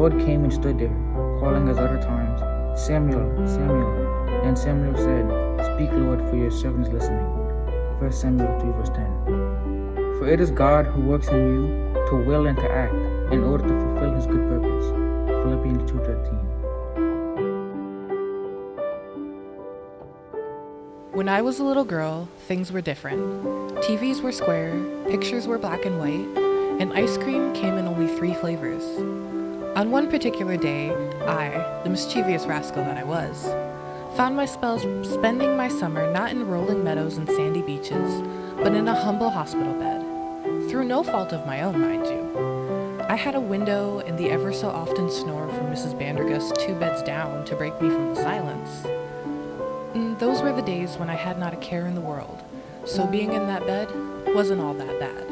Lord came and stood there, calling us other times, Samuel, Samuel. Then Samuel said, Speak, Lord, for your servant is listening. 1 Samuel 3 verse 10. For it is God who works in you to will and to act in order to fulfill his good purpose. Philippians 2:13. When I was a little girl, things were different. TVs were square, pictures were black and white, and ice cream came in only 3 flavors. On one particular day, I, the mischievous rascal that I was, found myself spending my summer not in rolling meadows and sandy beaches, but in a humble hospital bed. Through no fault of my own, mind you. I had a window and the ever so often snore from Mrs. Bandergust 2 beds down to break me from the silence. Those were the days when I had not a care in the world, so being in that bed wasn't all that bad.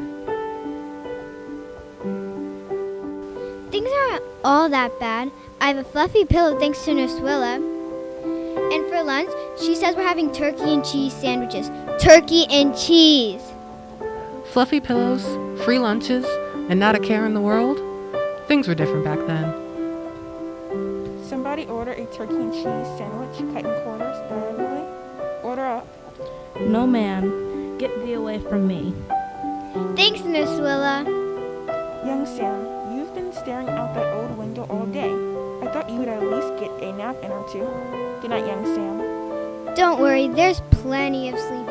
Things aren't all that bad. I have a fluffy pillow thanks to Nurse Willa. And for lunch, she says we're having turkey and cheese sandwiches. Turkey and cheese! Fluffy pillows, free lunches, and not a care in the world? Things were different back then. Somebody order a turkey and cheese sandwich cut in quarters, Beverly. Order up. No, ma'am. Get thee away from me. Thanks, Nurse Willa. Young Sam, you've been staring out that old window all day. I thought you would at least get a nap in or two. Good night, young Sam. Don't worry, there's plenty of sleep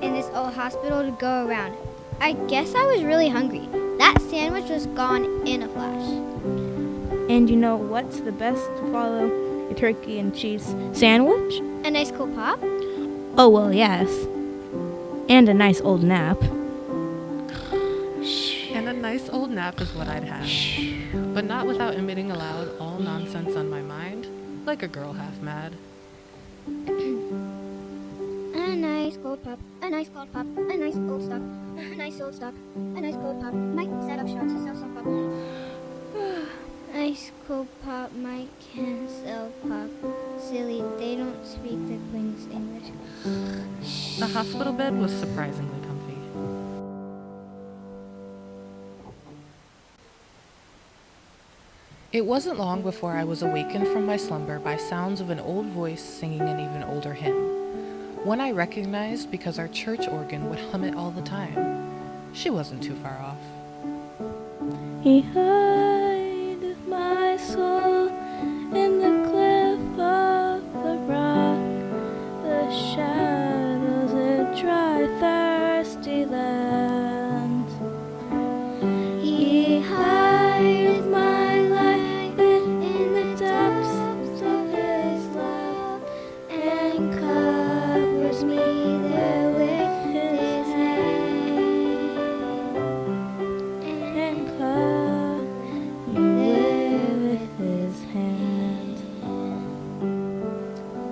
in this old hospital to go around. I guess I was really hungry. That sandwich was gone in a flash. And you know what's the best to follow a turkey and cheese sandwich? A nice cold pop? Oh, well, yes. And a nice old nap. And a nice old nap is what I'd have. But not without emitting aloud all nonsense on my mind, like a girl half mad. A nice cold pop, a nice cold pop, a nice old stock, a nice old stock, a nice cold pop. Mike set up shop to sell some pop. Ice cold pop, Mike can sell pop. Silly, they don't speak the Queen's English. The hospital bed was surprisingly comfy. It wasn't long before I was awakened from my slumber by sounds of an old voice singing an even older hymn. One I recognized because our church organ would hum it all the time. She wasn't too far off. He hideth my soul in the cliff of the rock, the shadows of dry, thirsty land. He hideth my life in the depths of his love, and covers me there with his hand, and covers me there with his hand.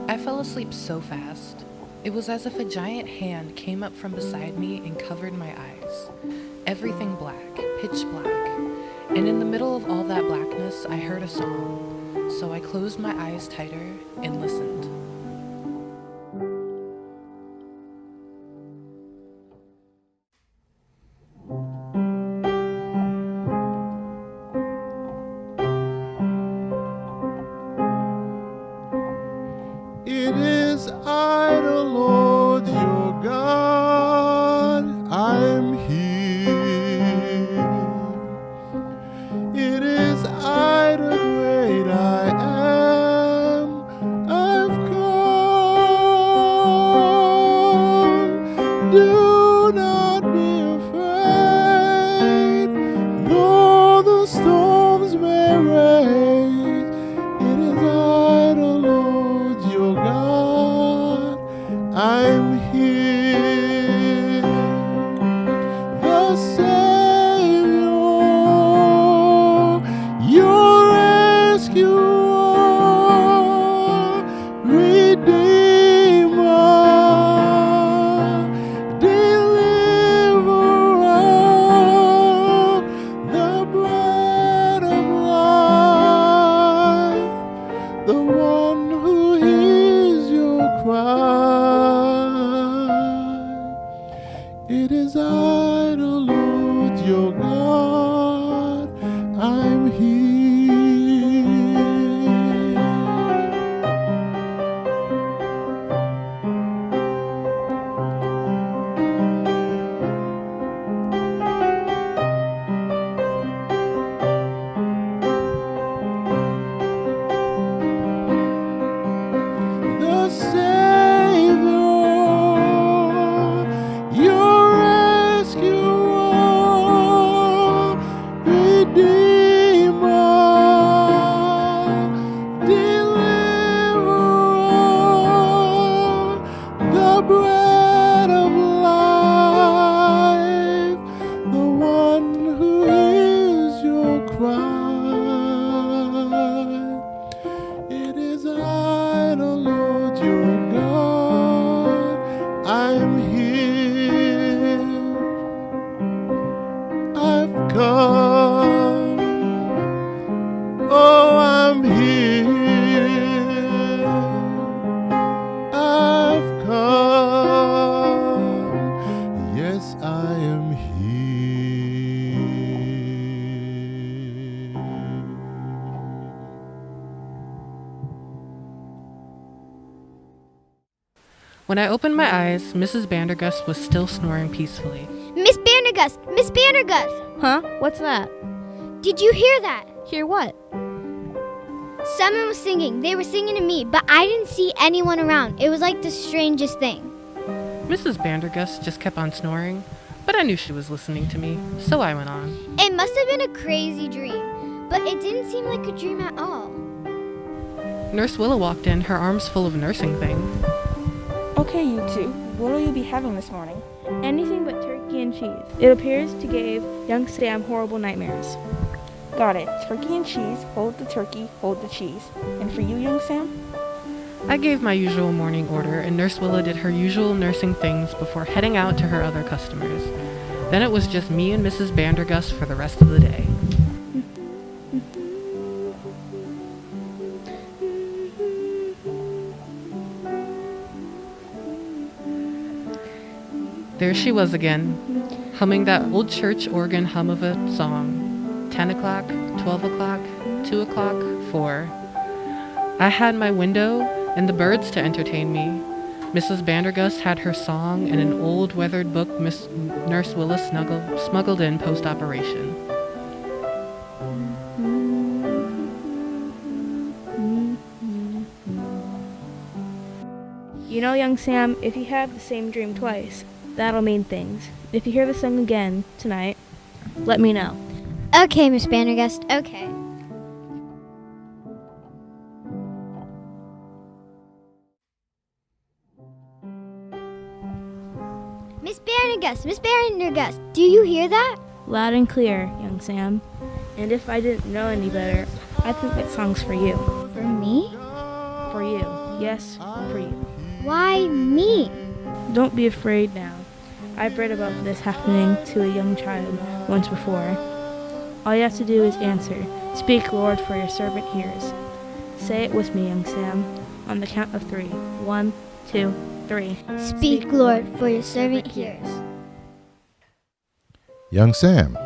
I fell asleep so fast. It was as if a giant hand came up from beside me and covered my eyes. Everything black, pitch black. And in the middle of all that blackness, I heard a song. So I closed my eyes tighter and listened. It is I, the Lord your God, I'm here. It is I, the great I am, I've come. Do not be afraid, though the storms may rage. It is I, the Lord your God, I'm here. The Savior, your rescuer, Redeemer, Deliverer, the bread of life, the one who hears your cry. It is I, the Lord your God, I'm here. When I opened my eyes, Mrs. Bandergust was still snoring peacefully. Miss Bandergust! Miss Bandergust! Huh? What's that? Did you hear that? Hear what? Someone was singing. They were singing to me, but I didn't see anyone around. It was like the strangest thing. Mrs. Bandergust just kept on snoring, but I knew she was listening to me, so I went on. It must have been a crazy dream, but it didn't seem like a dream at all. Nurse Willa walked in, her arms full of nursing things. Okay, you two, what will you be having this morning? Anything but turkey and cheese. It appears to give young Sam horrible nightmares. Got it. Turkey and cheese. Hold the turkey, hold the cheese. And for you, young Sam? I gave my usual morning order, and Nurse Willa did her usual nursing things before heading out to her other customers. Then it was just me and Mrs. Bandergust for the rest of the day. There she was again, humming that old church organ hum of a song. 10 o'clock, 12 o'clock, 2 o'clock, 4. I had my window and the birds to entertain me. Mrs. Bandergust had her song and an old weathered book Nurse Willa smuggled in post-operation. You know, young Sam, if you have the same dream twice, that'll mean things. If you hear the song again tonight, let me know. Okay, Miss Bandergust, okay. Miss Bandergust, do you hear that? Loud and clear, young Sam. And if I didn't know any better, I think that song's for you. For me? For you. Yes, for you. Why me? Don't be afraid now. I've read about this happening to a young child once before. All you have to do is answer, "Speak, Lord, for your servant hears." Say it with me, young Sam, on the count of 3. 1, 2, 3. Speak, Lord, for your servant hears. Young Sam,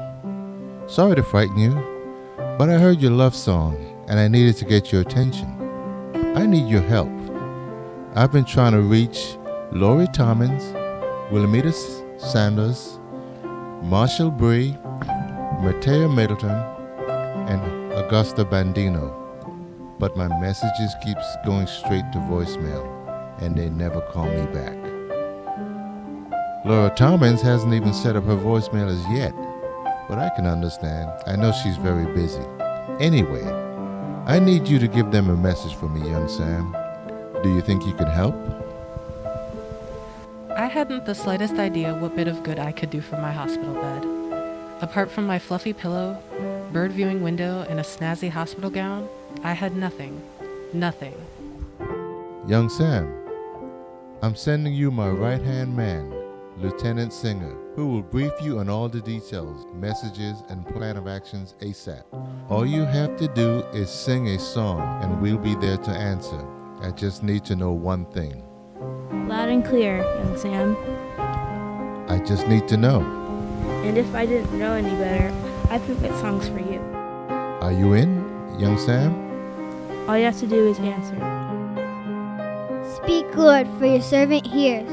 sorry to frighten you, but I heard your love song and I needed to get your attention. I need your help. I've been trying to reach Laurie Tommins, Willamina Saunders, Marsha Brie, Mattea Middleton, and Augusta Bandino. But my messages keeps going straight to voicemail, and they never call me back. Laurie Tommins hasn't even set up her voicemail as yet, but I can understand. I know she's very busy. Anyway, I need you to give them a message for me, young Sam. Do you think you can help? I hadn't the slightest idea what bit of good I could do from my hospital bed. Apart from my fluffy pillow, bird viewing window, and a snazzy hospital gown, I had nothing. Nothing. Young Sam, I'm sending you my right-hand man, Lieutenant Singer, who will brief you on all the details, messages, and plan of actions ASAP. All you have to do is sing a song, and we'll be there to answer. I just need to know one thing. Loud and clear, young Sam. I just need to know. And if I didn't know any better, I think that song's for you. Are you in, young Sam? All you have to do is answer. Speak, Lord, for your servant hears.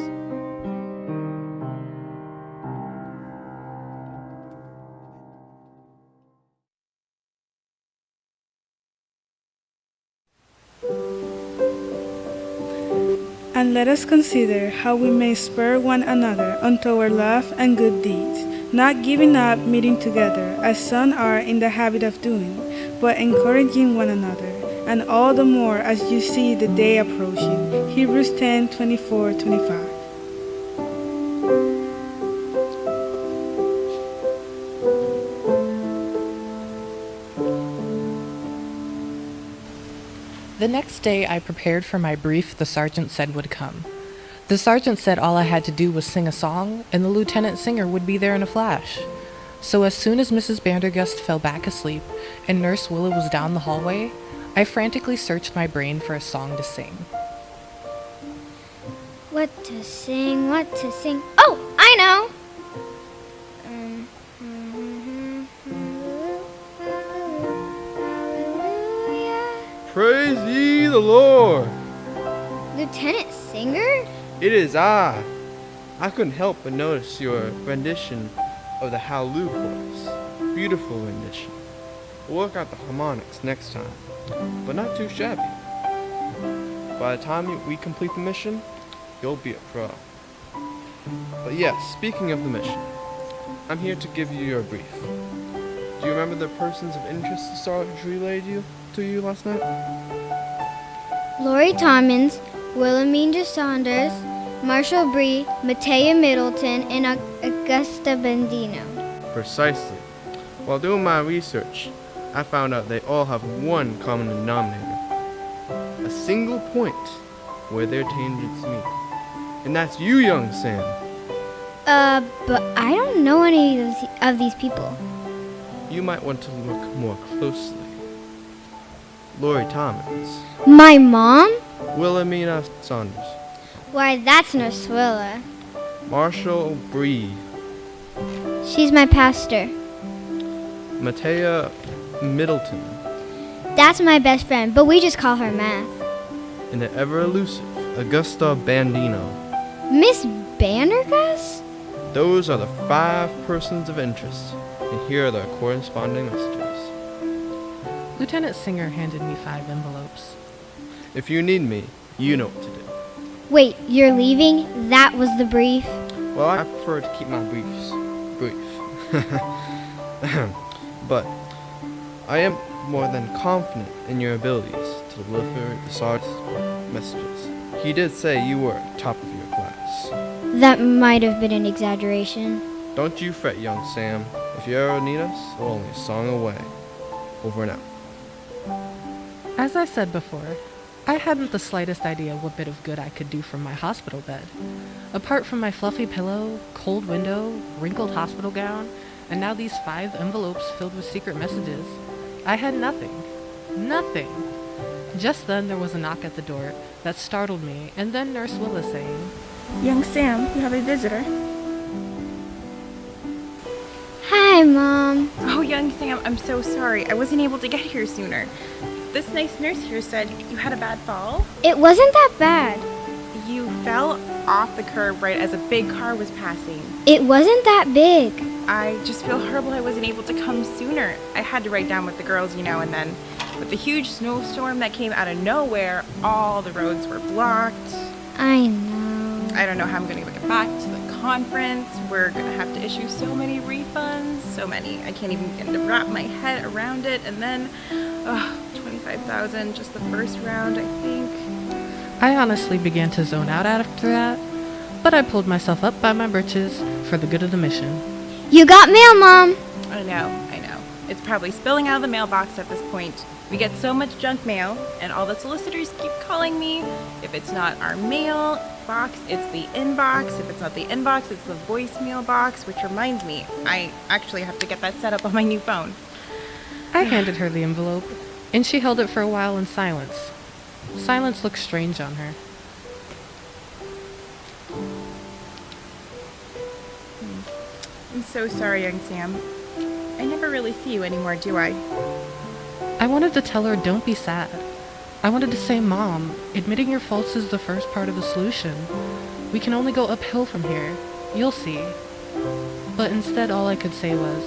And let us consider how we may spur one another on toward love and good deeds, not giving up meeting together, as some are in the habit of doing, but encouraging one another, and all the more as you see the day approaching. Hebrews 10:24-25. The next day, I prepared for my brief the sergeant said would come. The sergeant said all I had to do was sing a song, and the lieutenant singer would be there in a flash. So as soon as Mrs. Bandergust fell back asleep and Nurse Willa was down the hallway, I frantically searched my brain for a song to sing. What to sing, what to sing. Oh, I know! Praise ye the Lord. Lieutenant Singer? It is I! I couldn't help but notice your rendition of the Hallelujah chorus. Beautiful rendition. We'll work out the harmonics next time, but not too shabby. By the time we complete the mission, you'll be a pro. But yes, speaking of the mission, I'm here to give you your brief. Do you remember the persons of interest the sergeant relayed to you last night? Laurie Tommins, Willamina Saunders, Marsha, Brie, Mattea, Middleton, and Augusta Bandino. Precisely. While doing my research, I found out they all have one common denominator. A single point where their tangents meet. And that's you, young Sam. But I don't know any of these people. You might want to look more closely. Laurie Tommins. My mom? Willamina Saunders. Why, that's Nurse Willa. Marshall Brie. She's my pastor. Mattea Middleton. That's my best friend, but we just call her Math. And the ever-elusive Augusta Bandino. Miss Bandergust? Those are the 5 persons of interest, and here are their corresponding messages. Lieutenant Singer handed me 5 envelopes. If you need me, you know what to do. Wait, you're leaving? That was the brief? Well, I prefer to keep my briefs brief. But I am more than confident in your abilities to deliver the sergeant's messages. He did say you were top of your class. That might have been an exaggeration. Don't you fret, young Sam. If you ever need us, we're only a song away. Over and out. As I said before, I hadn't the slightest idea what bit of good I could do from my hospital bed. Apart from my fluffy pillow, cold window, wrinkled hospital gown, and now these 5 envelopes filled with secret messages, I had nothing. Nothing. Just then there was a knock at the door that startled me, and then Nurse Willa saying, Young Sam, you have a visitor. Hi, Mom. Oh, young Sam, I'm so sorry. I wasn't able to get here sooner. This nice nurse here said you had a bad fall. It wasn't that bad. You fell off the curb right as a big car was passing. It wasn't that big. I just feel horrible I wasn't able to come sooner. I had to write down with the girls, and then with the huge snowstorm that came out of nowhere, all the roads were blocked. I know. I don't know how I'm going to get back to the conference. We're going to have to issue so many refunds. So many. I can't even begin to wrap my head around it. And then, $25,000, just the first round, I think. I honestly began to zone out after that, but I pulled myself up by my britches for the good of the mission. You got mail, Mom. I know. It's probably spilling out of the mailbox at this point. We get so much junk mail, and all the solicitors keep calling me. If it's not our mail box, it's the inbox. If it's not the inbox, it's the voicemail box, which reminds me, I actually have to get that set up on my new phone. I handed her the envelope, and she held it for a while in silence. Silence looked strange on her. I'm so sorry, young Sam. I never really see you anymore, do I? I wanted to tell her, don't be sad. I wanted to say, Mom, admitting your faults is the first part of the solution. We can only go uphill from here. You'll see. But instead, all I could say was,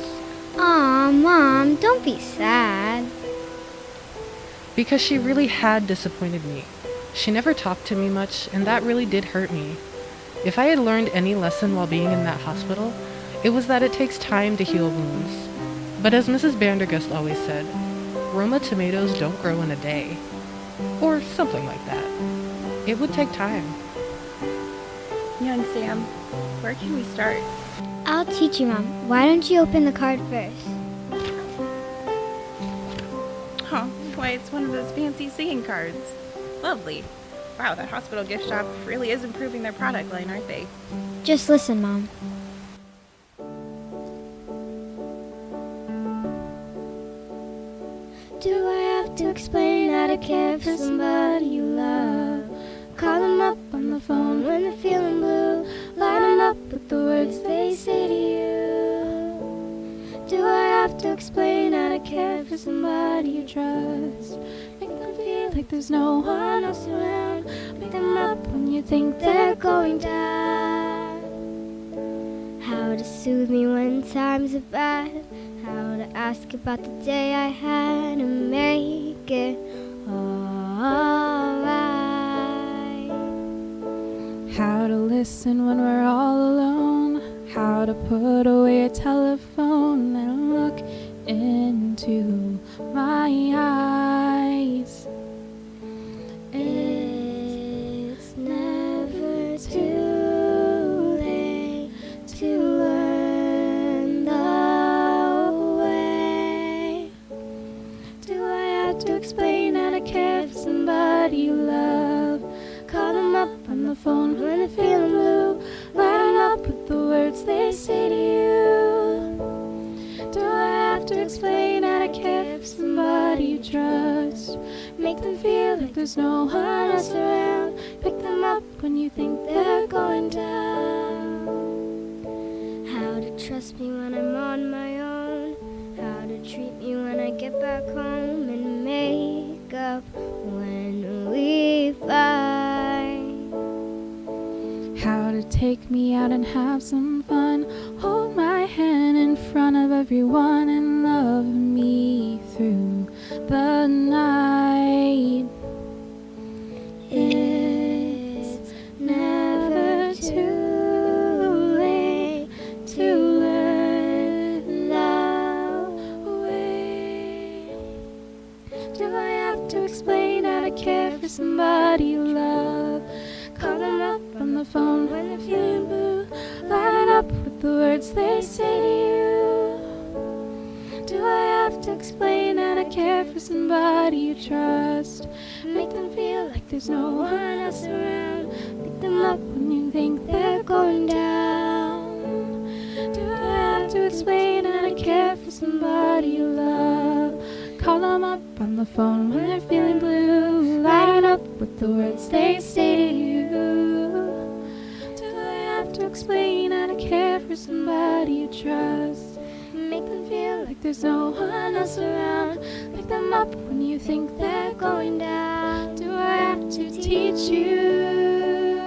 Aw, Mom, don't be sad. Because she really had disappointed me. She never talked to me much, and that really did hurt me. If I had learned any lesson while being in that hospital, it was that it takes time to heal wounds. But as Mrs. Bandergust always said, Roma tomatoes don't grow in a day. Or something like that. It would take time. Young Sam, where can we start? I'll teach you, Mom. Why don't you open the card first? Huh, why, it's one of those fancy singing cards. Lovely. Wow, that hospital gift shop really is improving their product line, aren't they? Just listen, Mom. Do I have to explain how to care for somebody you love? Call them up on the phone when they're feeling blue. Light them up with the words they say to you. Do I have to explain how to care for somebody you trust? Make them feel like there's no one else around. Pick them up when you're you think they're going down. How to soothe me when times are bad. How to ask about the day I had to make it alright. How to listen when we're all alone. How to put away a telephone and look into my eyes. It's never too late to learn the way. Do I have to explain how to care for somebody you love? Call them up on the phone when they're feeling blue. Light them up with the words they say to you. Do I have to explain how to care for somebody you trust? Make them feel like there's no one else around. Pick them up when you think they're going down. How to trust me when I'm on my own. How to treat me when I get back home. And make up when we fight. How to take me out and have some fun. Hold my hand in front of everyone and love me through the night. It's never too late to learn the way. Do I have to explain how to care for somebody you love? Call them up on the phone when they're feeling blue. Light it up with the words they say to you. Do I have to explain how to care for somebody you trust? Make them feel like there's no one else around. Pick them up when you think they're going down. Do I have to explain how to care for somebody you love? Call them up on the phone when they're feeling blue. Light it up with the words they say to you. Do I have to explain how to care for somebody you trust? Make them feel like there's no one else around. Pick them up when you think they're going down. Do I have to teach you?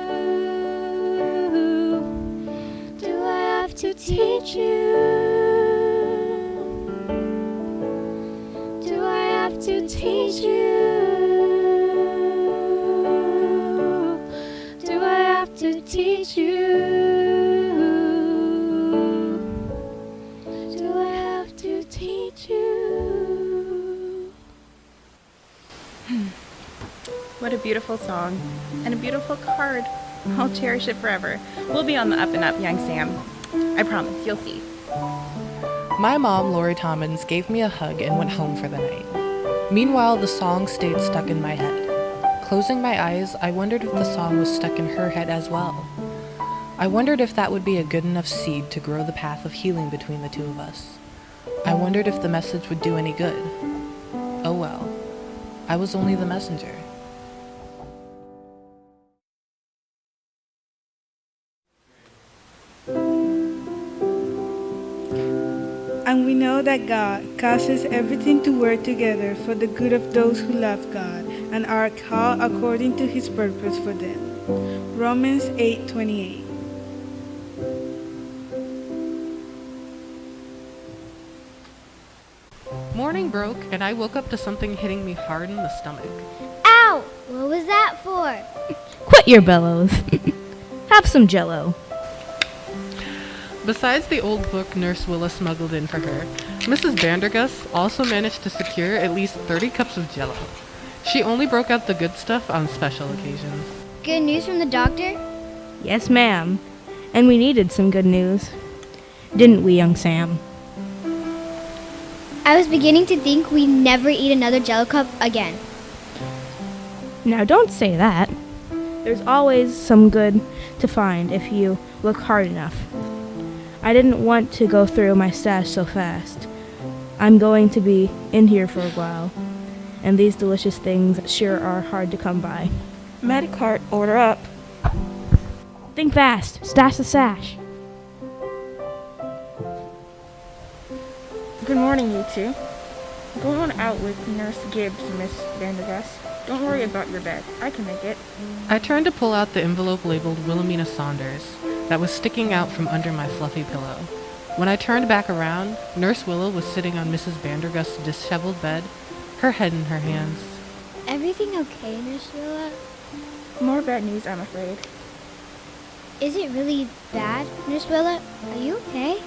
Do I have to teach you? Do I have to teach you? Do I have to teach you? Do I have to teach you? What a beautiful song and a beautiful card. I'll cherish it forever. We'll be on the up and up, young Sam. I promise, you'll see. My mom, Laurie Tommins, gave me a hug and went home for the night. Meanwhile, the song stayed stuck in my head. Closing my eyes, I wondered if the song was stuck in her head as well. I wondered if that would be a good enough seed to grow the path of healing between the two of us. I wondered if the message would do any good. Oh well, I was only the messenger. And we know that God causes everything to work together for the good of those who love God and are called according to his purpose for them. Romans 8:28. Morning broke, and I woke up to something hitting me hard in the stomach. Ow! What was that for? Quit your bellows. Have some Jell-O. Besides the old book Nurse Willa smuggled in for her, Mrs. Bandergust also managed to secure at least 30 cups of Jell-O. She only broke out the good stuff on special occasions. Good news from the doctor? Yes, ma'am. And we needed some good news. Didn't we, young Sam? I was beginning to think we'd never eat another Jell-O cup again. Now, don't say that. There's always some good to find if you look hard enough. I didn't want to go through my stash so fast. I'm going to be in here for a while, and these delicious things sure are hard to come by. Medicart, order up. Think fast. Stash the sash. Good morning, you two. Going out with Nurse Gibbs, Miss Bandergust. Don't worry about your bed. I can make it. I turned to pull out the envelope labeled Willamina Saunders that was sticking out from under my fluffy pillow. When I turned back around, Nurse Willa was sitting on Mrs. Bandergust's disheveled bed, her head in her hands. Everything okay, Nurse Willa? More bad news, I'm afraid. Is it really bad, Nurse Willa? Are you okay?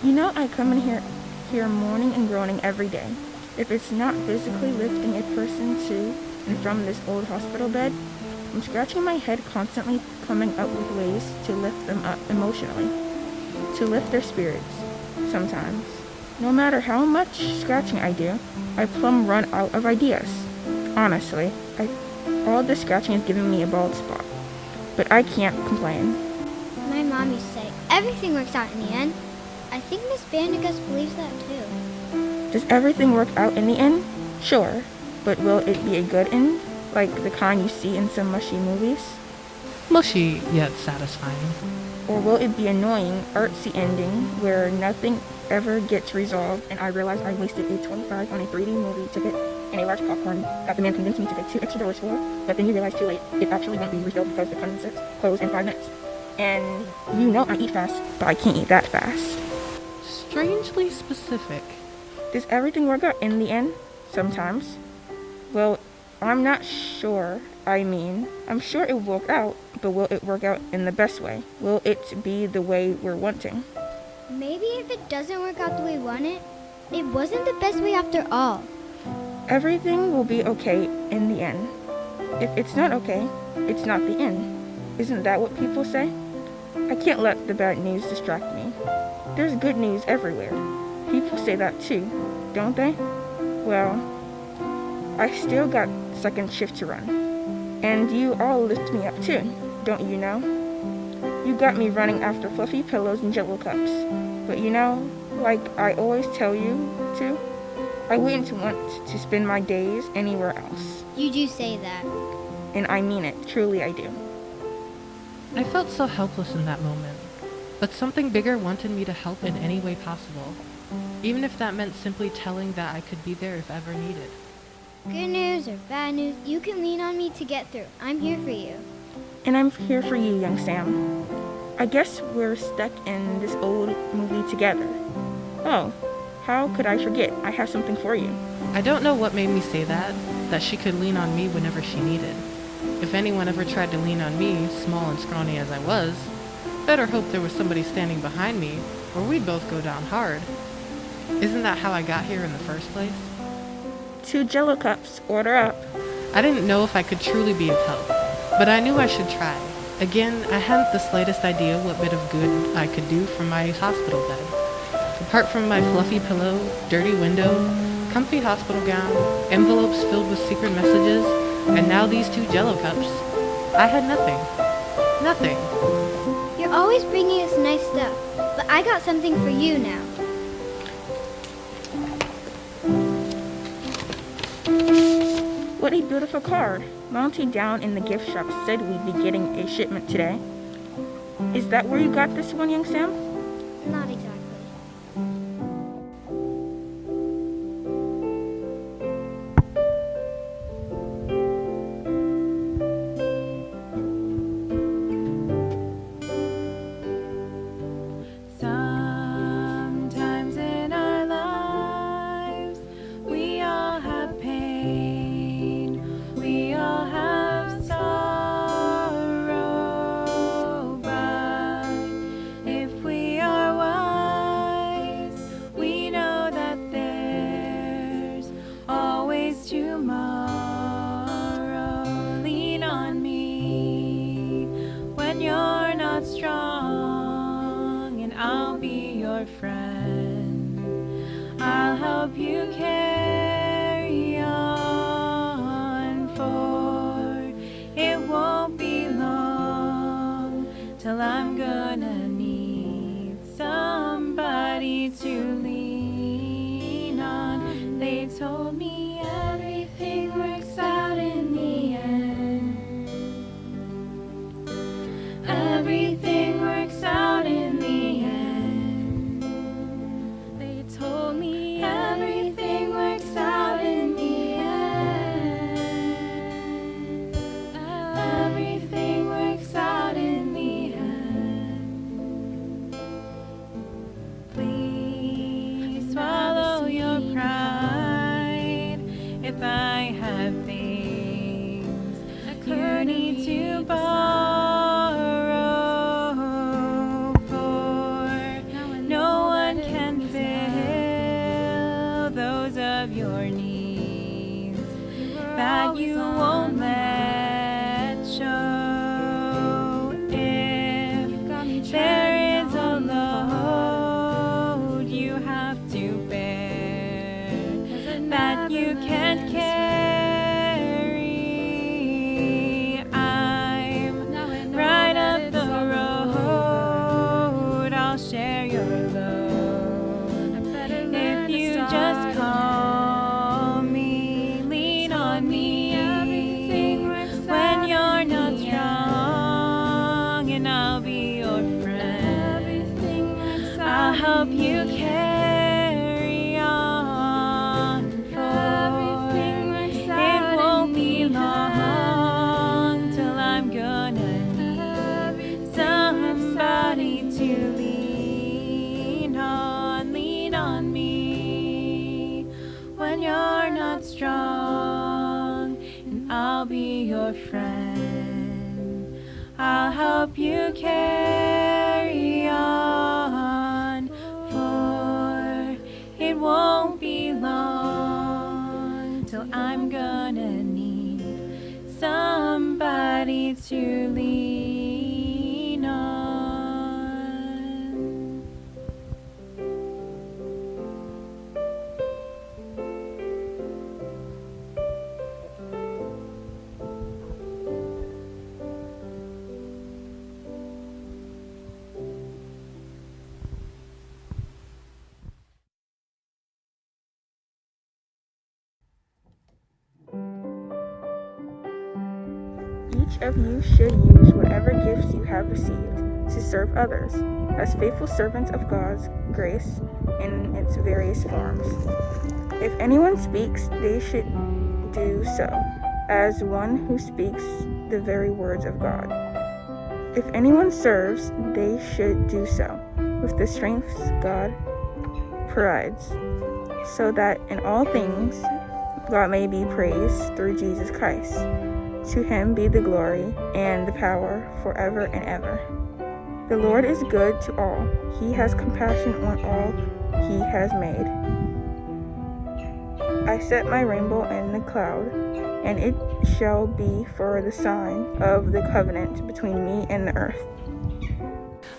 You know, I come in here mourning and groaning every day. If it's not physically lifting a person to and from this old hospital bed, I'm scratching my head constantly, coming up with ways to lift them up emotionally, to lift their spirits. Sometimes, no matter how much scratching I do, I plumb run out of ideas. Honestly, all this scratching is giving me a bald spot, but I can't complain. My mom used to say, everything works out in the end. I think Miss Bandergust believes that too. Does everything work out in the end? Sure, but will it be a good end, like the kind you see in some mushy movies? Mushy, yet satisfying. Or will it be annoying, artsy ending where nothing ever gets resolved and I realize I wasted a $25 on a 3D movie ticket and a large popcorn that the man convinced me to pay $2 extra for, but then you realize too late it actually won't be refilled because the concerts close in 5 minutes. And you know I eat fast, but I can't eat that fast. Strangely specific. Does everything work out in the end? Sometimes. Well, I'm not sure. I'm sure it will work out, but will it work out in the best way? Will it be the way we're wanting? Maybe if it doesn't work out the way we want it, it wasn't the best way after all. Everything will be okay in the end. If it's not okay, it's not the end. Isn't that what people say? I can't let the bad news distract me. There's good news everywhere. People say that too, don't they? Well, I still got second shift to run. And you all lift me up too, don't you know? You got me running after fluffy pillows and Jello cups. But you know, like I always tell you to, I wouldn't want to spend my days anywhere else. You do say that. And I mean it, truly I do. I felt so helpless in that moment, but something bigger wanted me to help in any way possible, even if that meant simply telling that I could be there if ever needed. Good news or bad news, you can lean on me to get through. I'm here for you. And I'm here for you, young Sam. I guess we're stuck in this old movie together. Oh, how could I forget? I have something for you. I don't know what made me say that she could lean on me whenever she needed. If anyone ever tried to lean on me, small and scrawny as I was, better hope there was somebody standing behind me, or we'd both go down hard. Isn't that how I got here in the first place? 2 Jello cups, order up. I didn't know if I could truly be of help, but I knew I should try. Again, I hadn't the slightest idea what bit of good I could do from my hospital bed. Apart from my fluffy pillow, dirty window, comfy hospital gown, envelopes filled with secret messages, and now these 2 Jello cups, I had nothing. Nothing. You're always bringing us nice stuff, but I got something for you now. What a beautiful card. Monty down in the gift shop said we'd be getting a shipment today. Is that where you got this one, young Sam? Not exactly. Sometimes in our lives, we all have pain, we all have sorrow, but if we are wise, we know that there's always tomorrow. Lean on me when you're not strong, and I'll be your friend. I'll help you carry on, for it won't be long till I'm gonna need somebody to lean on. They told me everything works out in the end. Everything works out in the end. They told me everything works out in the end. help you carry on, for it won't be long till I'm gonna need somebody to lean on me when you're not strong, and I'll be your friend. I'll help you carry on, for it won't be long till I'm gonna need somebody to lean on. Each of you should use whatever gifts you have received to serve others, as faithful servants of God's grace in its various forms. If anyone speaks, they should do so as one who speaks the very words of God. If anyone serves, they should do so with the strength God provides, so that in all things God may be praised through Jesus Christ. To him be the glory and the power forever and ever. The Lord is good to all. He has compassion on all he has made. I set my rainbow in the cloud, and it shall be for the sign of the covenant between me and the earth.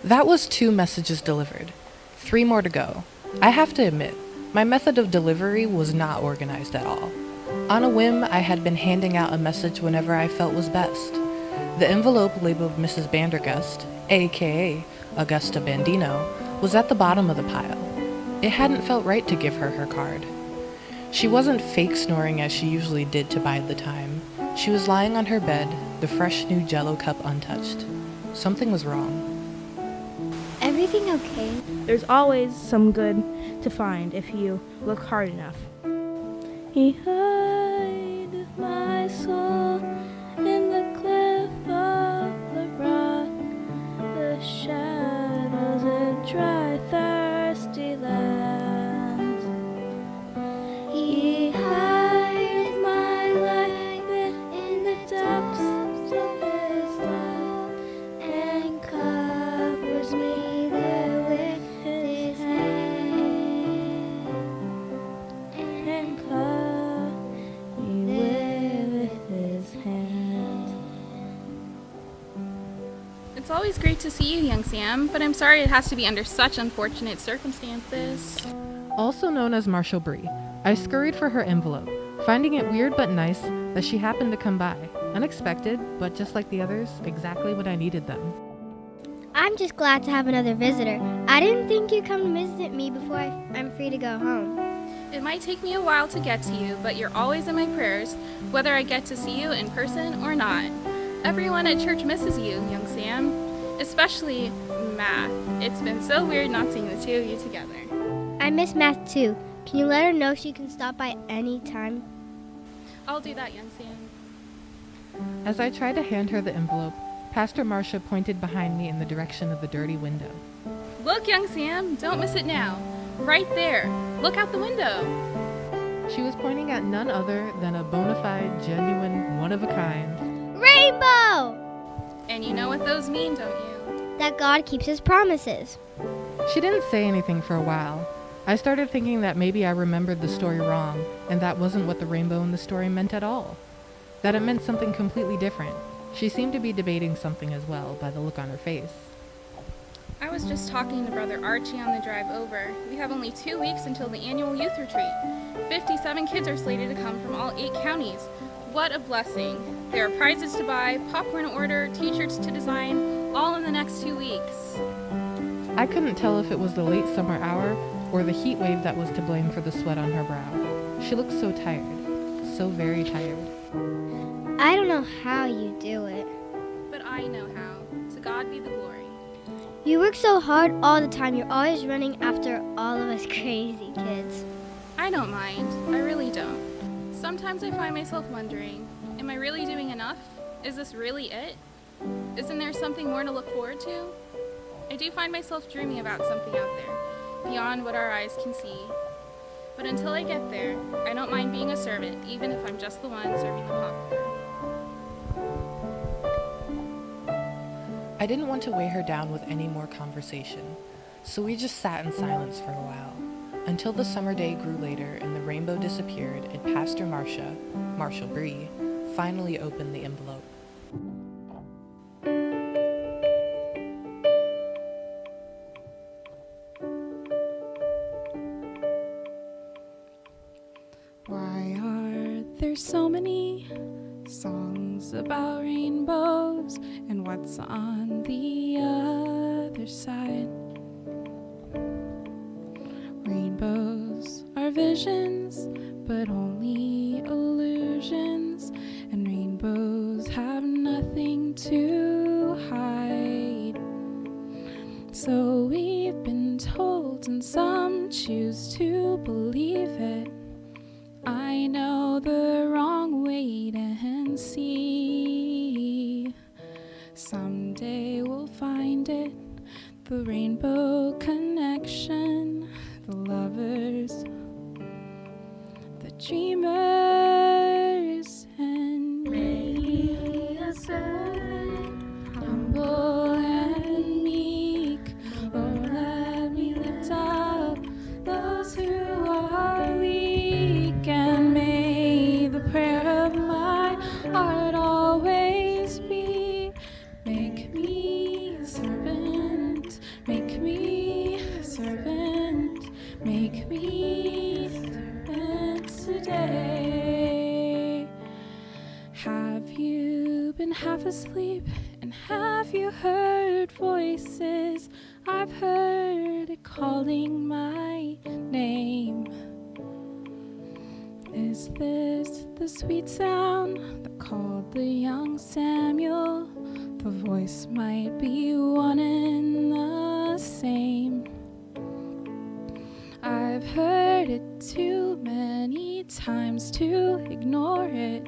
That was 2 messages delivered. 3 more to go. I have to admit, my method of delivery was not organized at all. On a whim, I had been handing out a message whenever I felt was best. The envelope labeled Mrs. Bandergust, aka Augusta Bandino, was at the bottom of the pile. It hadn't felt right to give her her card. She wasn't fake snoring as she usually did to bide the time. She was lying on her bed, the fresh new Jell-O cup untouched. Something was wrong. Everything okay? There's always some good to find if you look hard enough. He hid my soul in the cliff of the rock, the shadows of dry, thirsty lands. He hides my life in the depths of his love and covers me there with his hand. And covers me there with his hand. It's always great to see you, young Sam, but I'm sorry it has to be under such unfortunate circumstances. Also known as Marsha Brie, I scurried for her envelope, finding it weird but nice that she happened to come by. Unexpected, but just like the others, exactly when I needed them. I'm just glad to have another visitor. I didn't think you'd come to visit me before I'm free to go home. It might take me a while to get to you, but you're always in my prayers, whether I get to see you in person or not. Everyone at church misses you, young Sam, especially Matt. It's been so weird not seeing the 2 of you together. I miss Matt too. Can you let her know she can stop by any time? I'll do that, young Sam. As I tried to hand her the envelope, Pastor Marsha pointed behind me in the direction of the dirty window. Look, young Sam, don't miss it now. Right there. Look out the window. She was pointing at none other than a bona fide, genuine, one-of-a-kind Rainbow! And you know what those mean, don't you? That God keeps his promises. She didn't say anything for a while. I started thinking that maybe I remembered the story wrong, and that wasn't what the rainbow in the story meant at all. That it meant something completely different. She seemed to be debating something as well, by the look on her face. I was just talking to Brother Archie on the drive over. We have only 2 weeks until the annual youth retreat. 57 kids are slated to come from all 8 counties. What a blessing. There are prizes to buy, popcorn to order, t-shirts to design, all in the next 2 weeks. I couldn't tell if it was the late summer hour or the heat wave that was to blame for the sweat on her brow. She looked so tired, so very tired. I don't know how you do it. But I know how. To God be the glory. You work so hard all the time. You're always running after all of us crazy kids. I don't mind. I really don't. Sometimes I find myself wondering, am I really doing enough? Is this really it? Isn't there something more to look forward to? I do find myself dreaming about something out there, beyond what our eyes can see. But until I get there, I don't mind being a servant, even if I'm just the one serving the popcorn. I didn't want to weigh her down with any more conversation, so we just sat in silence for a while, until the summer day grew later and the rainbow disappeared and Pastor Marshal Brie, finally opened the envelope. Why are there so many songs about rainbows, and what's on the other side? Rainbows are visions, but only illusions, and rainbows have nothing to hide. So we've been told, and some choose to believe it. I know the wrong way to see. Someday we'll find it, the rainbow connection, the lovers, the dreamers, and me, a servant, humble and meek. Lord, let me lift up those who are weak, and may the prayer of my heart always be, make me a servant, make me a servant, make me a servant today. Have you been half asleep, and have you heard voices? I've heard it calling my name. Is this the sweet sound that called the young Samuel? The voice might be one and the same. I've heard it too many times to ignore it.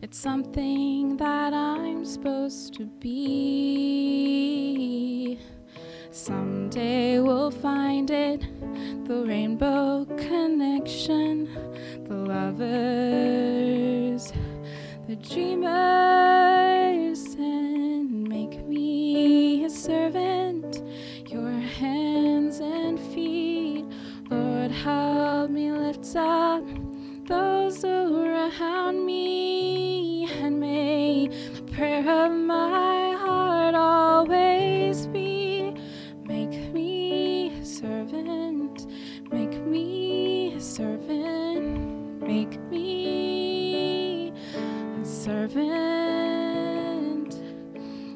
It's something that I'm supposed to be. Someday we'll find it, the rainbow connection, the lovers, the dreamers, and make me a servant, your hands and feet. Lord, help me lift up those around me, and may the prayer of my heart always be, make me a servant, make me a servant, make me a servant,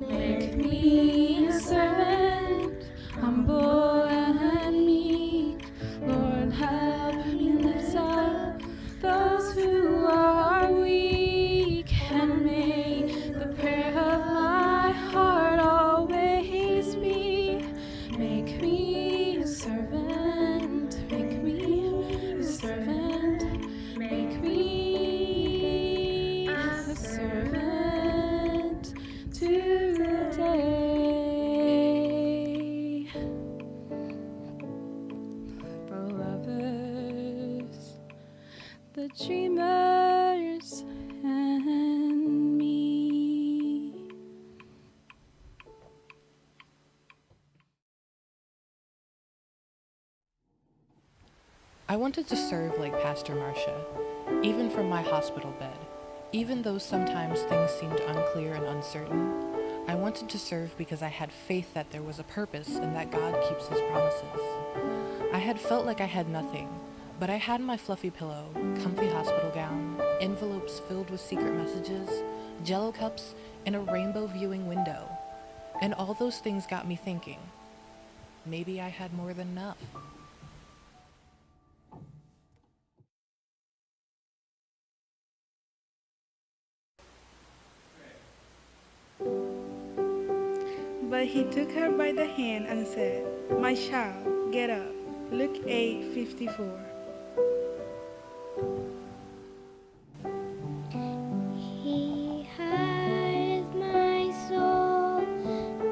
make me a servant, humble and meek. Lord, help me lift up those who are weak, and may the prayer of my heart always be, make me a servant, make me a servant, make me a servant today. The lovers, the dreamers, and me. I wanted to serve like Pastor Marsha, even from my hospital bed. Even though sometimes things seemed unclear and uncertain, I wanted to serve because I had faith that there was a purpose and that God keeps his promises. I had felt like I had nothing, but I had my fluffy pillow, comfy hospital gown, envelopes filled with secret messages, Jello cups, and a rainbow viewing window. And all those things got me thinking, maybe I had more than enough. But he took her by the hand and said, "My child, get up." Luke 8:54. He hides my soul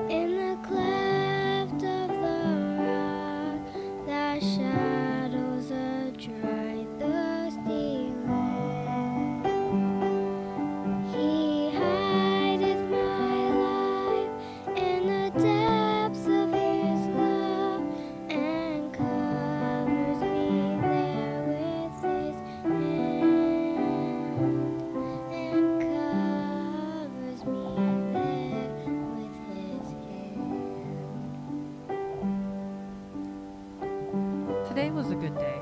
in the cleft of the rock that shadows a dry, thirsty land. He hideth my life in the depths of his love and covers me there with his hand. And covers me there with his hand. Today was a good day.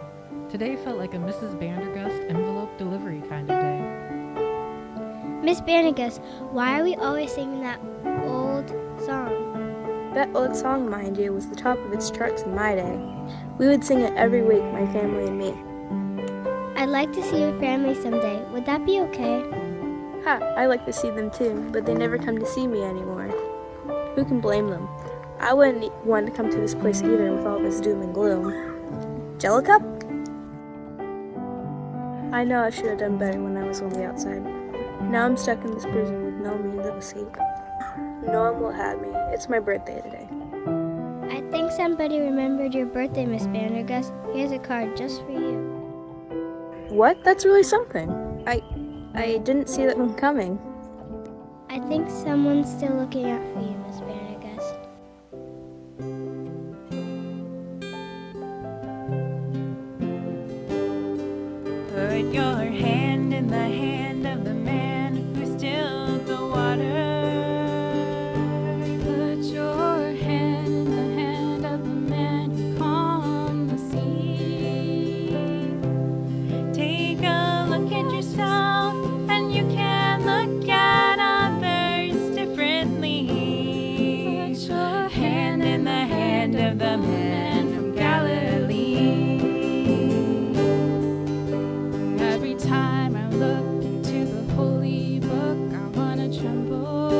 Today felt like a Mrs. Bandergust envelope delivery kind of day. Miss Bandergust, why are we always singing that old song? That old song, mind you, was the top of its charts in my day. We would sing it every week, my family and me. I'd like to see your family someday. Would that be okay? Ha, I like to see them too, but they never come to see me anymore. Who can blame them? I wouldn't want to come to this place either with all this doom and gloom. Jellicup? I know I should have done better when I was on the outside. Now I'm stuck in this prison with no means of escape. No one will have me. It's my birthday today. I think somebody remembered your birthday, Miss Bandergust. Here's a card just for you. What? That's really something. I didn't see that one coming. I think someone's still looking out for you, Miss Bandergust. Put your hand in the hand of the man who stilled the water. Put your hand in the hand of the man who calmed the sea. Take a look at yourself, and you can look at others differently. Put your Hand in the hand of the man from Galilee. Every time I look into the holy book, I wanna tremble.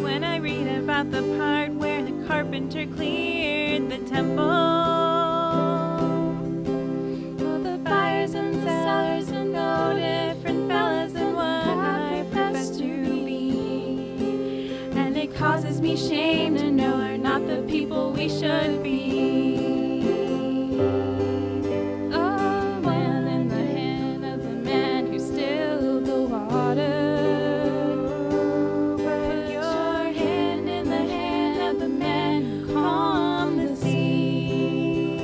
When I read about the part where the carpenter cleared the temple, Oh, the buyers and sellers are no different fellas than what I profess to be. and it causes me shame to know we're not the people we should be. Oh, one in the hand of the man who stilled the water. Put your hand in the hand of the man who calmed the sea.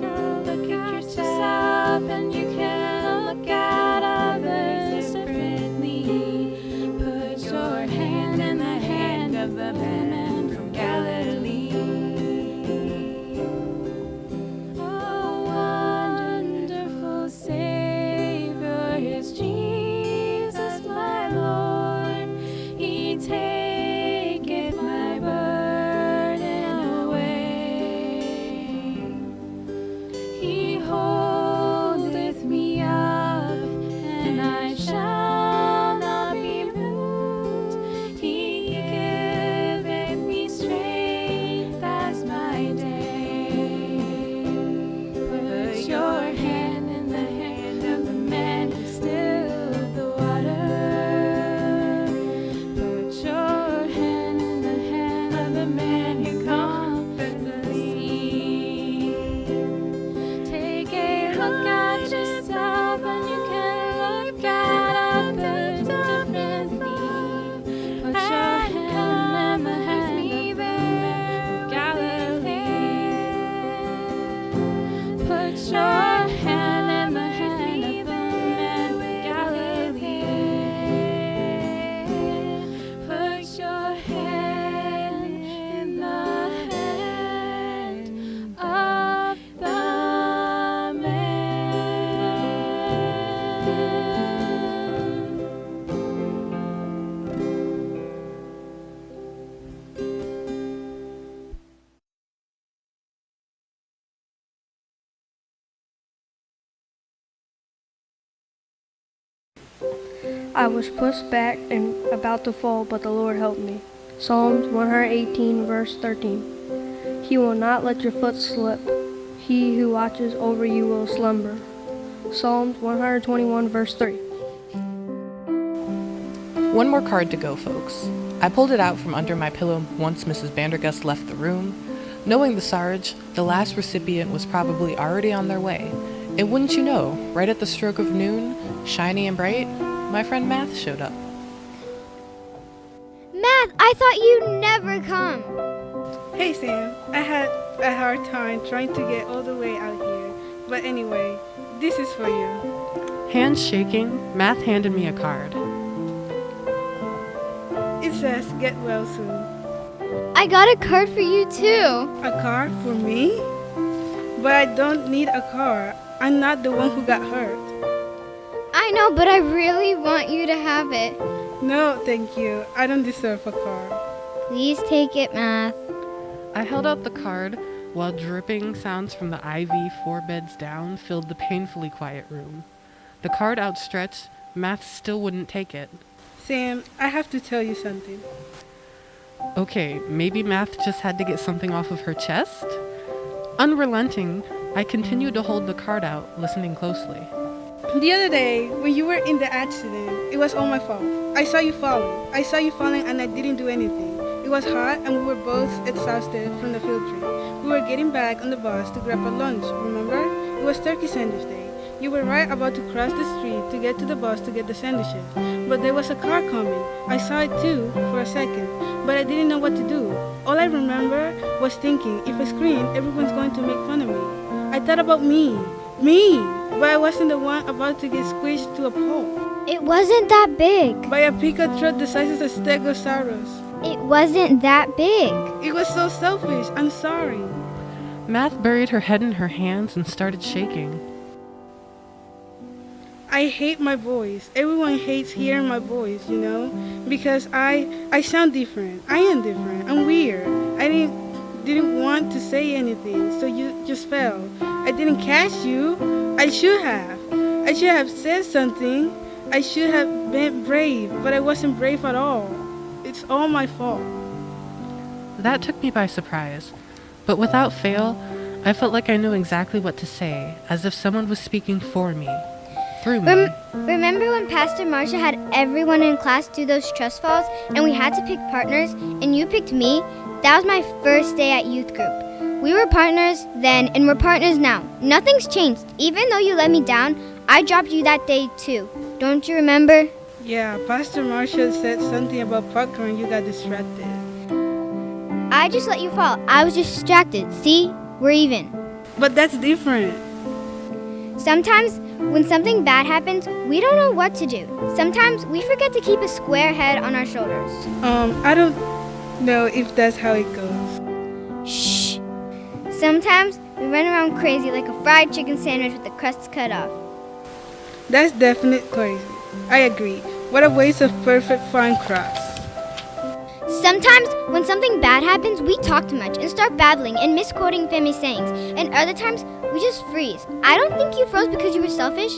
Go look at yourself and you can look at others differently. Put your hand in the hand of the man from Galilee. I was pushed back and about to fall, but the Lord helped me. Psalms 118, verse 13. He will not let your foot slip. He who watches over you will slumber. Psalms 121, verse 3. One more card to go, folks. I pulled it out from under my pillow once Mrs. Bandergust left the room. Knowing the Sarge, the last recipient was probably already on their way. And wouldn't you know, right at the stroke of noon, shiny and bright, my friend Math showed up. Math, I thought you'd never come. Hey Sam, I had a hard time trying to get all the way out here. But anyway, this is for you. Hands shaking, Math handed me a card. It says, get well soon. I got a card for you too. A car for me? But I don't need a car. I'm not the one who got hurt. I know, but I really want you to have it. No, thank you. I don't deserve a car. Please take it, Math. I held out the card while dripping sounds from the IV 4 beds down filled the painfully quiet room. The card outstretched, Math still wouldn't take it. Sam, I have to tell you something. Okay, maybe Math just had to get something off of her chest? Unrelenting, I continued to hold the card out, listening closely. The other day, when you were in the accident, it was all my fault. I saw you falling and I didn't do anything. It was hot and we were both exhausted from the field trip. We were getting back on the bus to grab a lunch, remember? It was turkey sandwich day. You were right about to cross the street to get to the bus to get the sandwiches. But there was a car coming. I saw it too for a second, but I didn't know what to do. All I remember was thinking, if I scream, everyone's going to make fun of me. I thought about me, but I wasn't the one about to get squished to a pulp. It wasn't that big. By a pickup truck the size of a stegosaurus. It wasn't that big. It was so selfish. I'm sorry. Math buried her head in her hands and started shaking. I hate my voice. Everyone hates hearing my voice, you know? Because I sound different. I am different. I'm weird. I didn't want to say anything, so you just fell. I didn't catch you. I should have. I should have said something. I should have been brave, but I wasn't brave at all. It's all my fault. That took me by surprise, but without fail, I felt like I knew exactly what to say, as if someone was speaking for me, through me. Remember when Pastor Marsha had everyone in class do those trust falls, and we had to pick partners, and you picked me? That was my first day at youth group. We were partners then, and we're partners now. Nothing's changed. Even though you let me down, I dropped you that day too. Don't you remember? Yeah, Pastor Marsha said something about popcorn. You got distracted. I just let you fall. I was distracted. See? We're even. But that's different. Sometimes when something bad happens, we don't know what to do. Sometimes we forget to keep a square head on our shoulders. I don't know if that's how it goes. Shh. Sometimes we run around crazy like a fried chicken sandwich with the crust cut off. That's definitely crazy. I agree. What a waste of perfect fine crust. Sometimes when something bad happens, we talk too much and start babbling and misquoting family sayings. And other times, we just freeze. I don't think you froze because you were selfish.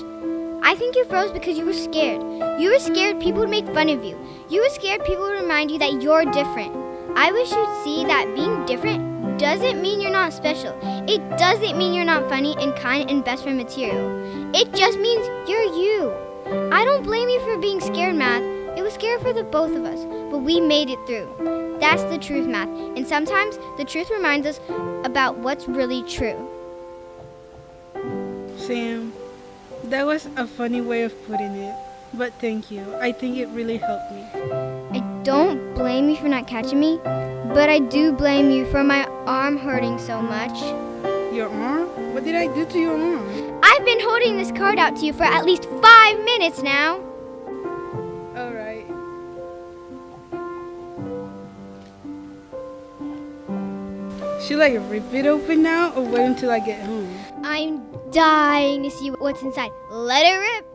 I think you froze because you were scared. You were scared people would make fun of you. You were scared people would remind you that you're different. I wish you'd see that being different doesn't mean you're not special. It doesn't mean you're not funny and kind and best friend material. It just means you're you. I don't blame you for being scared, Math. It was scary for the both of us, but we made it through. That's the truth, Math. And sometimes the truth reminds us about what's really true. Sam, that was a funny way of putting it, but thank you. I think it really helped me. I don't blame you for not catching me, but I do blame you for my arm hurting so much. Your arm? What did I do to your arm? I've been holding this card out to you for at least 5 minutes now. All right. Should I rip it open now or wait until I get home? I'm dying to see what's inside. Let it rip.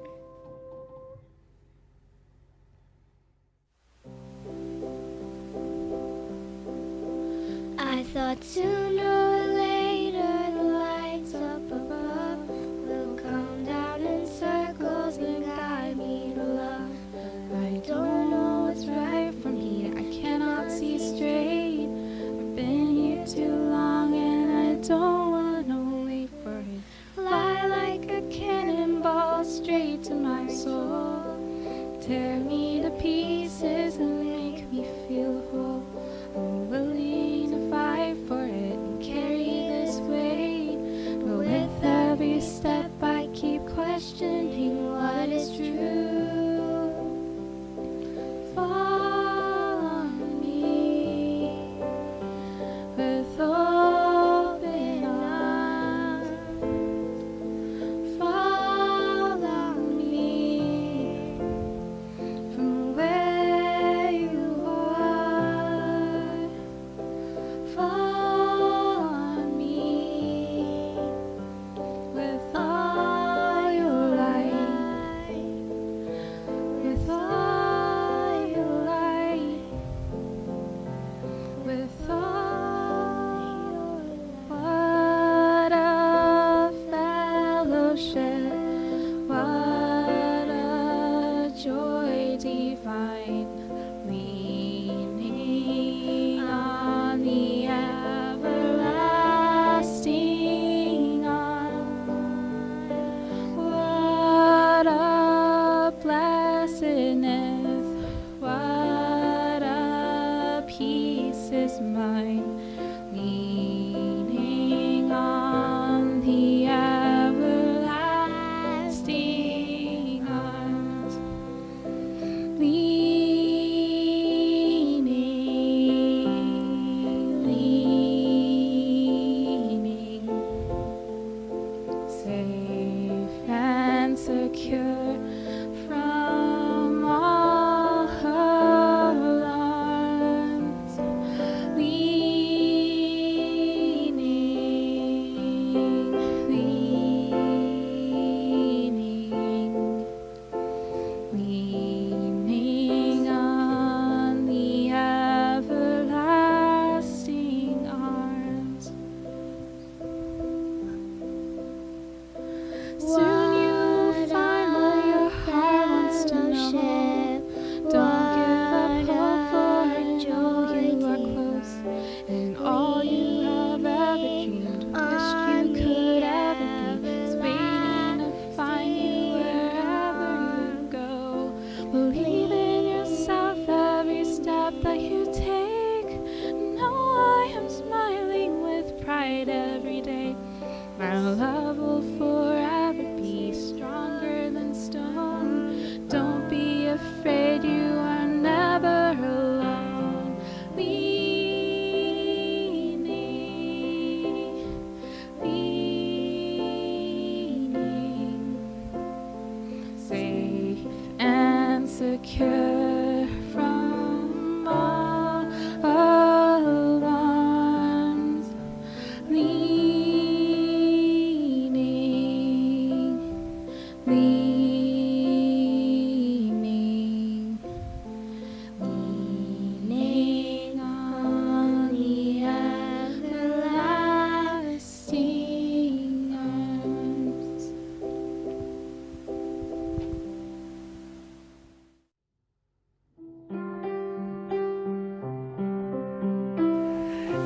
I thought sooner or later the lights up above will come down in circles and guide me to love.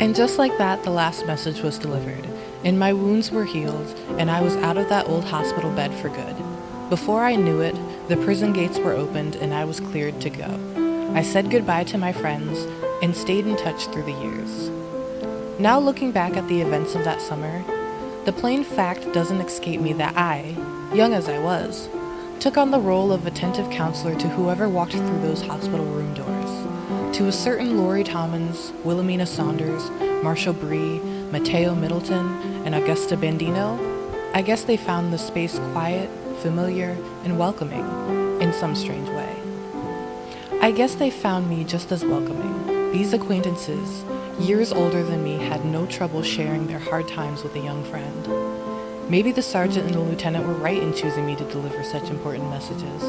And just like that, the last message was delivered, and my wounds were healed, and I was out of that old hospital bed for good. Before I knew it, the prison gates were opened and I was cleared to go. I said goodbye to my friends and stayed in touch through the years. Now looking back at the events of that summer, the plain fact doesn't escape me that I, young as I was, took on the role of attentive counselor to whoever walked through those hospital room doors. To a certain Laurie Tommins, Willamina Saunders, Marsha Brie, Mattea Middleton, and Augusta Bandino, I guess they found the space quiet, familiar, and welcoming in some strange way. I guess they found me just as welcoming. These acquaintances, years older than me, had no trouble sharing their hard times with a young friend. Maybe the sergeant and the lieutenant were right in choosing me to deliver such important messages.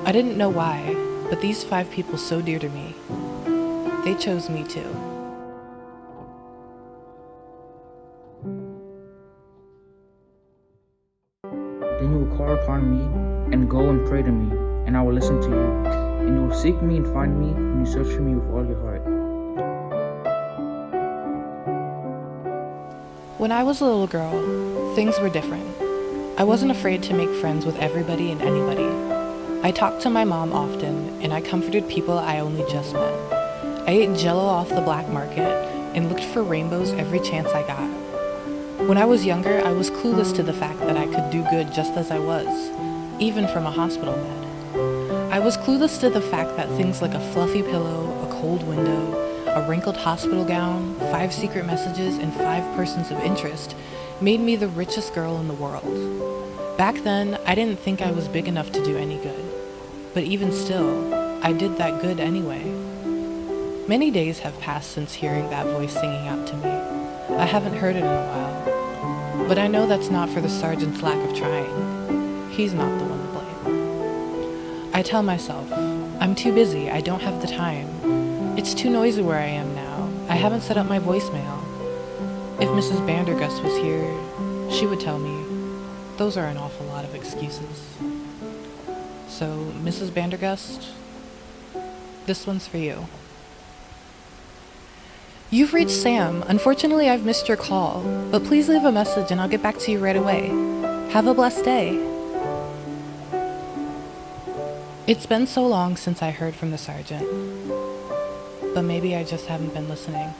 I didn't know why, but these 5 people so dear to me, they chose me too. Then you will call upon me and go and pray to me, and I will listen to you. And you will seek me and find me when you search for me with all your heart. When I was a little girl, things were different. I wasn't afraid to make friends with everybody and anybody. I talked to my mom often, and I comforted people I only just met. I ate Jell-O off the black market and looked for rainbows every chance I got. When I was younger, I was clueless to the fact that I could do good just as I was, even from a hospital bed. I was clueless to the fact that things like a fluffy pillow, a cold window, a wrinkled hospital gown, 5 secret messages, and 5 persons of interest made me the richest girl in the world. Back then, I didn't think I was big enough to do any good. But even still, I did that good anyway. Many days have passed since hearing that voice singing out to me. I haven't heard it in a while. But I know that's not for the sergeant's lack of trying. He's not the one to blame. I tell myself, I'm too busy, I don't have the time. It's too noisy where I am now. I haven't set up my voicemail. If Mrs. Bandergust was here, she would tell me, those are an awful lot of excuses. So, Mrs. Bandergust, this one's for you. You've reached Sam. Unfortunately, I've missed your call, but please leave a message and I'll get back to you right away. Have a blessed day. It's been so long since I heard from the sergeant, but maybe I just haven't been listening.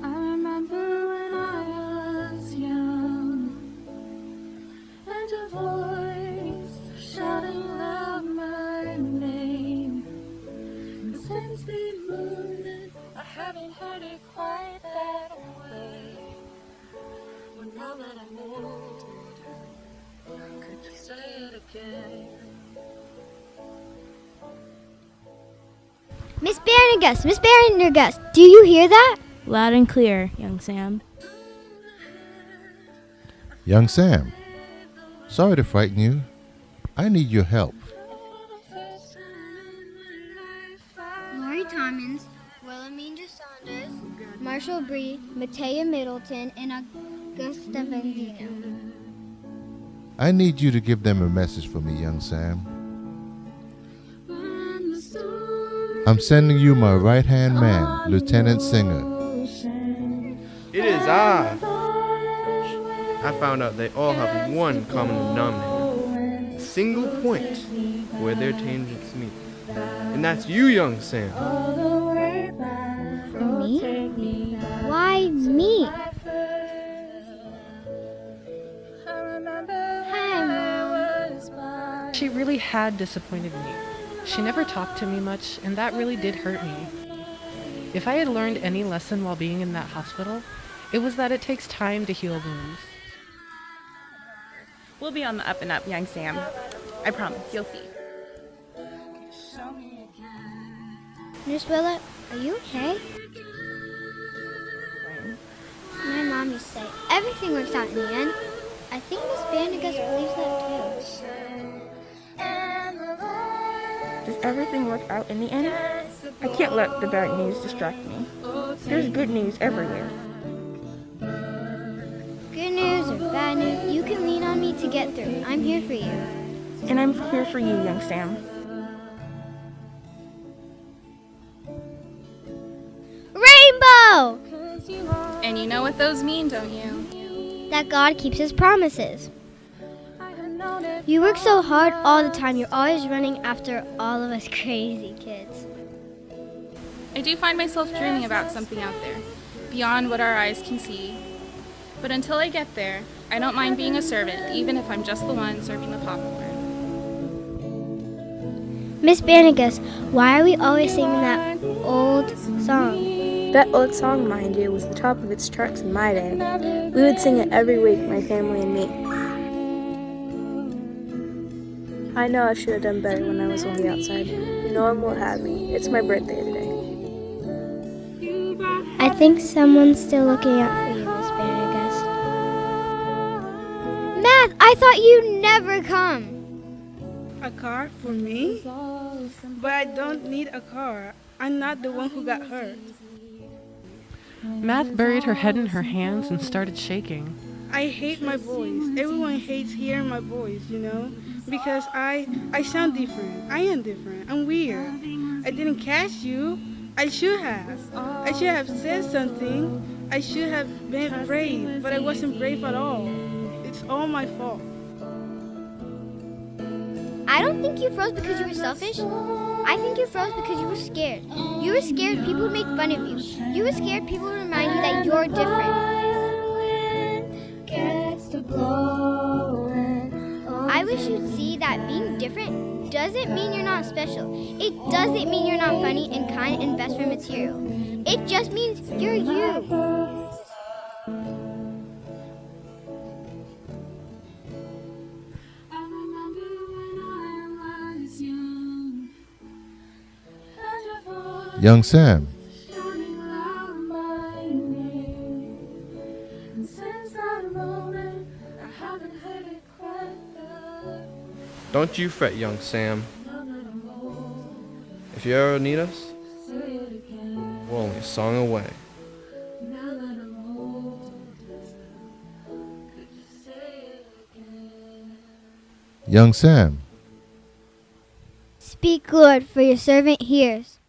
I remember when I was young, and a voice shouting loud my name. And since the movement, I haven't heard it quite that way. But now that I'm older, could you say it again? Miss Bandergust, do you hear that? Loud and clear, young Sam. Young Sam, sorry to frighten you. I need your help. Laurie Tommins, Willamina Saunders, Marsha Brie, Mattea Middleton, and Augusta Bandino. I need you to give them a message for me, young Sam. I'm sending you my right-hand man, Lieutenant Singer. It is I. I found out they all have one common denominator, a single point where their tangents meet. And that's you, young Sam. Me? Why me? Hi. She really had disappointed me. She never talked to me much, and that really did hurt me. If I had learned any lesson while being in that hospital, it was that it takes time to heal wounds. We'll be on the up and up, young Sam. I promise, you'll see. Nurse Willa, are you okay? My mom used to say, everything works out in the end. I think Miss Bandergust believes that too. Does everything work out in the end? I can't let the bad news distract me. There's good news everywhere. Good news or bad news, you can lean on me to get through. I'm here for you. And I'm here for you, young Sam. know what those mean, don't you? That God keeps his promises. You work so hard all the time. You're always running after all of us crazy kids. I do find myself dreaming about something out there, beyond what our eyes can see. But until I get there, I don't mind being a servant, even if I'm just the one serving the popcorn. Miss Bandergust, why are we always singing that old song? That old song, mind you, was the top of its charts in my day. We would sing it every week, my family and me. I know I should have done better when I was on the outside. No one will have me. It's my birthday today. I think someone's still looking out for you, Miss Bandergust. Math, I thought you'd never come. A car for me? But I don't need a car. I'm not the one who got hurt. Math buried her head in her hands and started shaking. I hate my voice. Everyone hates hearing my voice, you know? Because I sound different. I am different. I'm weird. I didn't catch you. I should have. I should have said something. I should have been brave, but I wasn't brave at all. It's all my fault. I don't think you froze because you were selfish. I think you froze because you were scared. You were scared people would make fun of you. You were scared people would remind you that you're different. I wish you'd see that being different doesn't mean you're not special. It doesn't mean you're not funny and kind and best for material. It just means you're you. Young Sam. Don't you fret, young Sam. If you ever need us, we're only a song away. Young Sam. Speak, Lord, for your servant hears.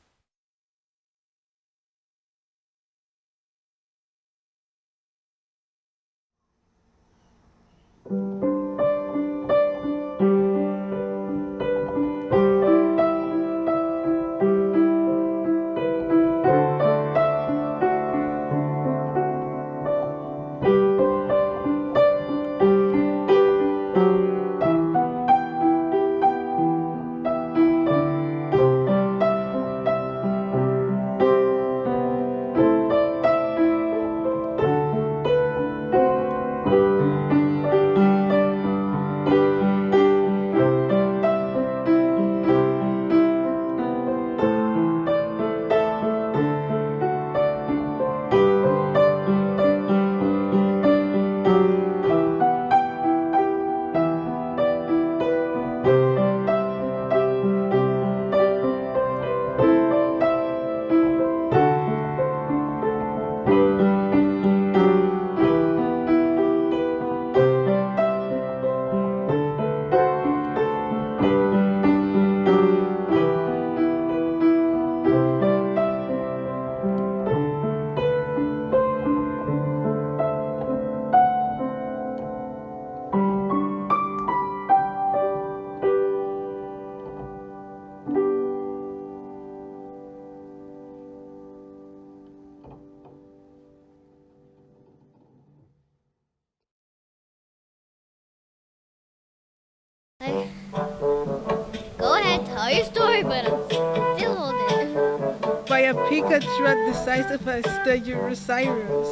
Go ahead, tell your story, but I'm still holding it. By a Pikachu the size of a Stegosaurus.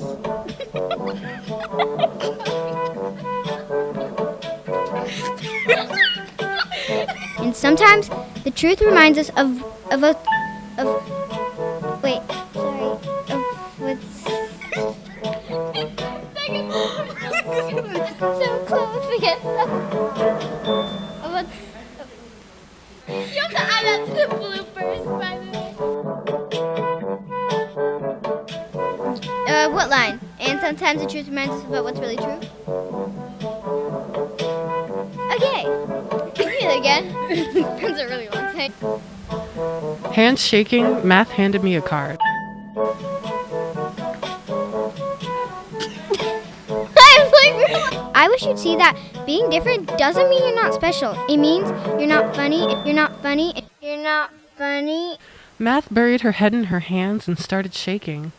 And sometimes the truth reminds us of what's so close again. You have to add that to the bloopers, by the way. What line? And sometimes the truth reminds us about what's really true. Okay. Read it again. That's a really long take. Hands shaking, Math handed me a card. I wish you'd see that being different doesn't mean you're not special. It means you're not funny, you're not funny, you're not funny. Math buried her head in her hands and started shaking.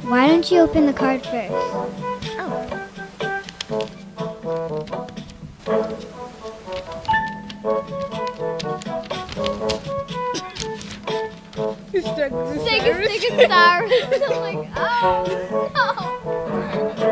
Why don't you open the card first? Stegosaurus. Stegosaurus. I'm like, oh no.